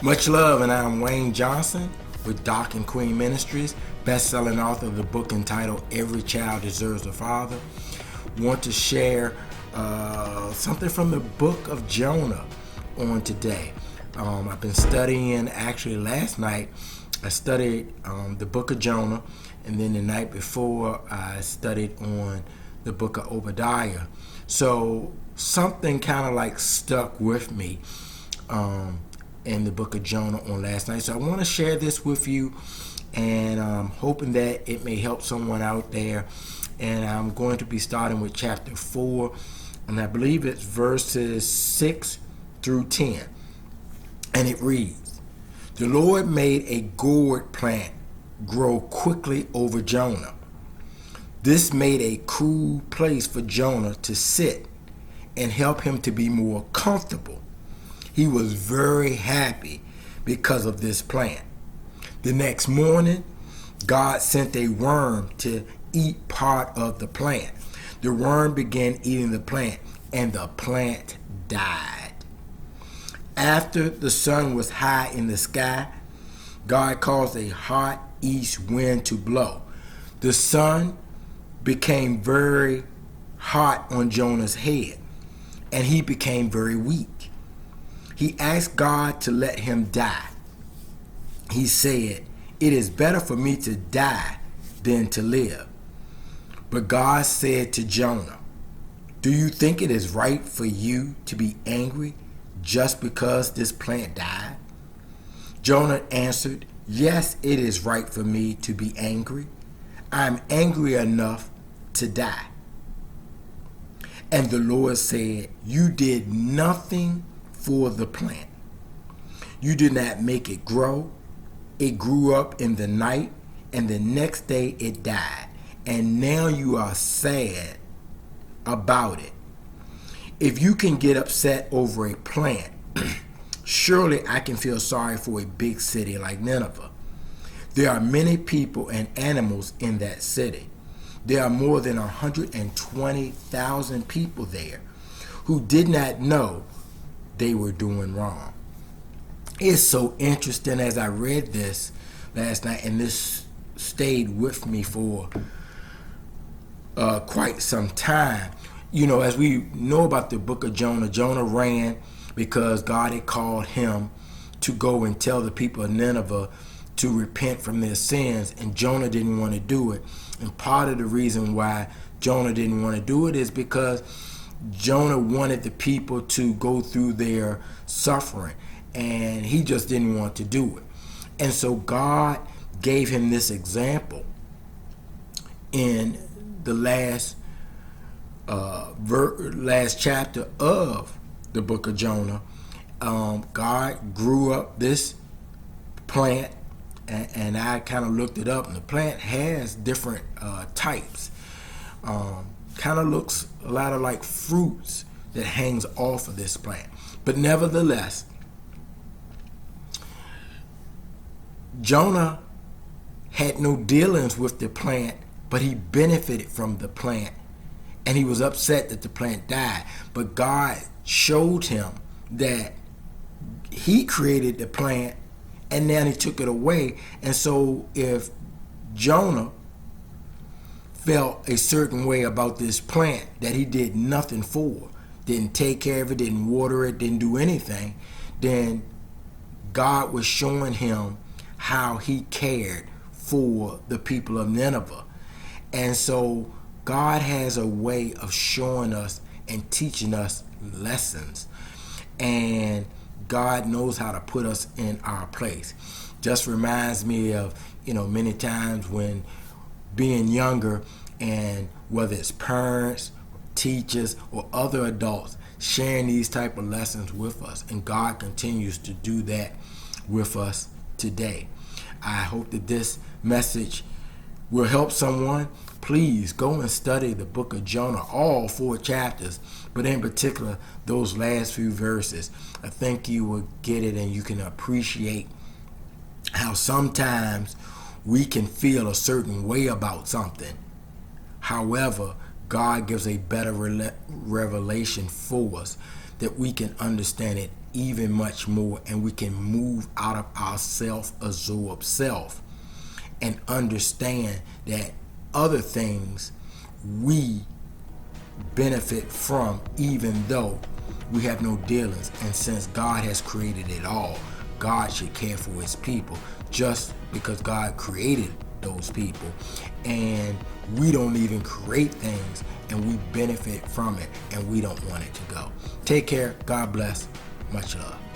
Much love, and I'm Wayne Johnson with Doc and Queen Ministries, best-selling author of the book entitled Every Child Deserves a Father. Want to share something from the book of Jonah on today. I've been studying, actually last night, I studied the book of Jonah, and then the night before I studied on the book of Obadiah. So something kind of like stuck with me in the book of Jonah on last night. So I want to share this with you, and I'm hoping that it may help someone out there. And I'm going to be starting with chapter 4, and I believe it's verses 6 through 10. And it reads, "The Lord made a gourd plant grow quickly over Jonah. This made a cool place for Jonah to sit and help him to be more comfortable. He was very happy because of this plant. The next morning, God sent a worm to eat part of the plant. The worm began eating the plant, and the plant died. After the sun was high in the sky, God caused a hot east wind to blow. The sun became very hot on Jonah's head, and he became very weak. He asked God to let him die. He said, 'It is better for me to die than to live.' But God said to Jonah, 'Do you think it is right for you to be angry just because this plant died?' Jonah answered, 'Yes, it is right for me to be angry. I'm angry enough to die.' And the Lord said, 'You did nothing for the plant. You did not make it grow. It grew up in the night, and the next day it died. And now you are sad about it. If you can get upset over a plant, surely I can feel sorry for a big city like Nineveh. There are many people and animals in that city. There are more than 120,000 people there who did not know they were doing wrong.'" It's so interesting as I read this last night, and this stayed with me for quite some time. You know, as we know about the book of Jonah, Jonah ran because God had called him to go and tell the people of Nineveh to repent from their sins, and Jonah didn't want to do it. And part of the reason why Jonah didn't want to do it is because Jonah wanted the people to go through their suffering, and he just didn't want to do it. And so God gave him this example in the last chapter of the book of Jonah. God grew up this plant, and I kind of looked it up, and the plant has different types. Kind of looks a lot of like fruits that hangs off of this plant. But nevertheless, Jonah had no dealings with the plant, but he benefited from the plant, and he was upset that the plant died. But God showed him that he created the plant, and now he took it away. And so if Jonah felt a certain way about this plant that he did nothing for, didn't take care of it, didn't water it, didn't do anything, then God was showing him how he cared for the people of Nineveh. And so God has a way of showing us and teaching us lessons, and God knows how to put us in our place. Just reminds me of, many times when being younger, and whether it's parents, teachers, or other adults sharing these type of lessons with us, and God continues to do that with us today. I hope that this message will help someone. Please go and study the book of Jonah, all 4 chapters, but in particular those last few verses. I think you will get it, and you can appreciate how sometimes we can feel a certain way about something. However, God gives a better revelation for us that we can understand it even much more, and we can move out of our self-absorbed self and understand that other things we benefit from, even though we have no dealings. And since God has created it all, God should care for his people, just because God created those people, and we don't even create things and we benefit from it, and we don't want it to go. Take care. God bless. Much love.